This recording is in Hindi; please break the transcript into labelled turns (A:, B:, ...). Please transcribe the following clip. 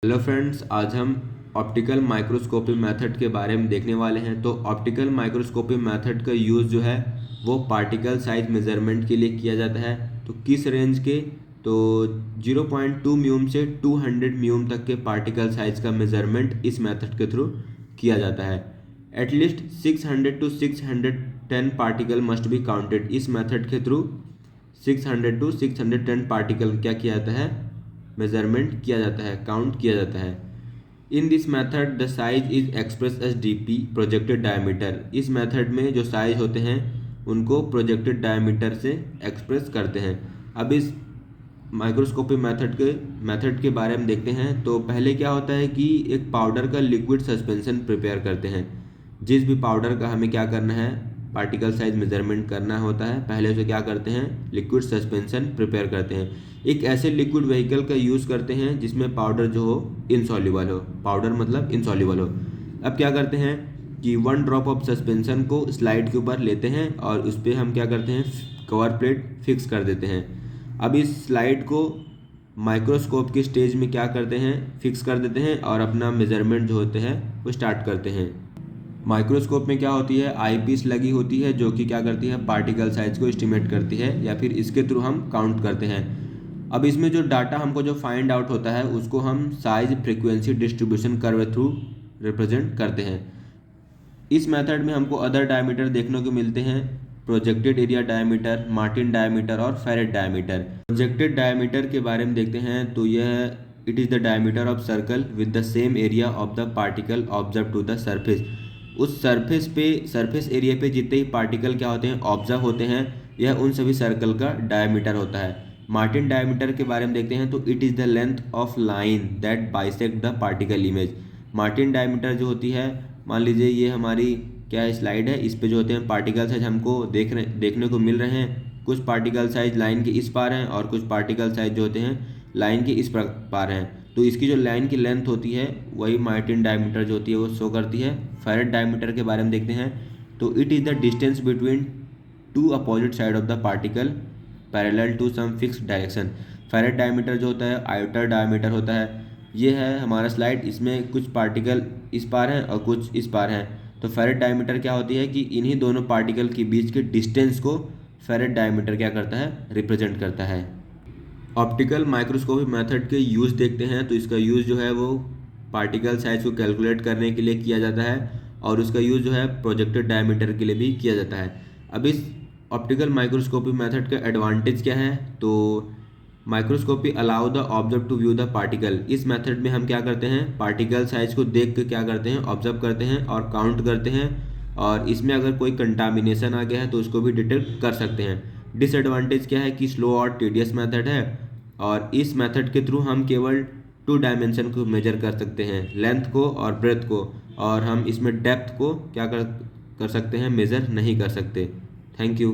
A: हेलो फ्रेंड्स, आज हम ऑप्टिकल माइक्रोस्कोपी मेथड के बारे में देखने वाले हैं। तो ऑप्टिकल माइक्रोस्कोपी मेथड का यूज़ जो है वो पार्टिकल साइज मेजरमेंट के लिए किया जाता है। तो किस रेंज के? तो 0.2 म्यूम से 200 म्यूम तक के पार्टिकल साइज का मेजरमेंट इस मेथड के थ्रू किया जाता है। At least 600 to 610 particle must be counted. इस मेथड के थ्रू 600 टू 610 पार्टिकल क्या किया जाता है? मेजरमेंट किया जाता है, काउंट किया जाता है। In this method the size is express as DP projected diameter. इस मेथड में जो साइज होते हैं उनको प्रोजेक्टेड डायमीटर से एक्सप्रेस करते हैं। अब इस माइक्रोस्कोपी मेथड के बारे में देखते हैं। तो पहले क्या होता है कि एक पाउडर का लिक्विड सस्पेंशन प्रिपेयर करते हैं। जिस भी पाउडर का हमें क्या करना है, पार्टिकल साइज मेजरमेंट करना होता है, पहले उसे क्या करते हैं, लिक्विड सस्पेंशन प्रिपेयर करते हैं। एक ऐसे लिक्विड व्हीकल का यूज़ करते हैं जिसमें पाउडर जो हो इनसॉल्युबल हो, पाउडर मतलब इनसॉल्युबल हो। अब क्या करते हैं कि 1 ड्रॉप ऑफ सस्पेंशन को स्लाइड के ऊपर लेते हैं और उस पर हम क्या करते हैं, कवर प्लेट फिक्स कर देते हैं। अब इस स्लाइड को माइक्रोस्कोप के स्टेज में क्या करते हैं, फिक्स कर देते हैं और अपना मेजरमेंट जो होते हैं वो स्टार्ट करते हैं। माइक्रोस्कोप में क्या होती है, आई पीस लगी होती है जो कि क्या करती है, पार्टिकल साइज को एस्टिमेट करती है या फिर इसके थ्रू हम काउंट करते हैं। अब इसमें जो डाटा हमको जो फाइंड आउट होता है उसको हम size frequency distribution curve through represent करते हैं। इस मेथड में हमको अदर डायमीटर देखने को मिलते हैं, projected area diameter, Martin diameter और फेरेट डायमीटर। प्रोजेक्टेड डायमीटर के बारे में देखते हैं तो यह it is the diameter of circle with the same area of the particle observe to the surface. उस सरफेस एरिया पे जितने ही पार्टिकल क्या होते हैं, ऑब्जर्व होते हैं, यह उन सभी सर्कल का डायमीटर होता है। मार्टिन डायमीटर के बारे में देखते हैं तो it is the length of line that bisect the particle image. Martin diameter जो होती है, मान लीजिए ये हमारी क्या स्लाइड है, इस पे जो होते हैं पार्टिकल साइज हमको देखने को मिल रहे हैं। कुछ पार्टिकल साइज लाइन के इस पार हैं और कुछ पार्टिकल साइज जो होते हैं लाइन के इस पार हैं। तो इसकी जो लाइन की लेंथ होती है वही मार्टिन डायमीटर जो होती है वो शो करती है। फेरेट डायमीटर के बारे में देखते हैं तो it is the distance between two opposite side of the particle parallel to some fixed direction. Feret diameter जो होता है आयोटर डायमीटर होता है। ये है हमारा स्लाइड, इसमें कुछ पार्टिकल इस पार हैं और कुछ इस पार हैं। तो फेरेट डायमीटर क्या होती है कि इन्हीं दोनों पार्टिकल के बीच के डिस्टेंस को फेरेट डायमीटर क्या करता है, रिप्रेजेंट करता है। ऑप्टिकल माइक्रोस्कोपी मेथड के यूज़ देखते हैं तो इसका यूज़ जो है वो पार्टिकल साइज को कैलकुलेट करने के लिए किया जाता है और उसका यूज़ जो है प्रोजेक्टेड डायमीटर के लिए भी किया जाता है। अब इस ऑप्टिकल माइक्रोस्कोपी मेथड का एडवांटेज क्या है? तो microscopy allow the observe to view the particle. इस मेथड में हम क्या करते हैं, पार्टिकल साइज को देख के क्या करते हैं, ऑब्जर्व करते हैं और काउंट करते हैं। और इसमें अगर कोई कंटामिनेशन आ गया है तो उसको भी डिटेक्ट कर सकते हैं। डिसएडवांटेज क्या है कि स्लो और टीडियस मेथड है और इस मेथड के थ्रू हम केवल 2 डायमेंशन को मेजर कर सकते हैं, लेंथ को और ब्रेथ को, और हम इसमें डेप्थ को क्या कर सकते हैं, मेज़र नहीं कर सकते। Thank you.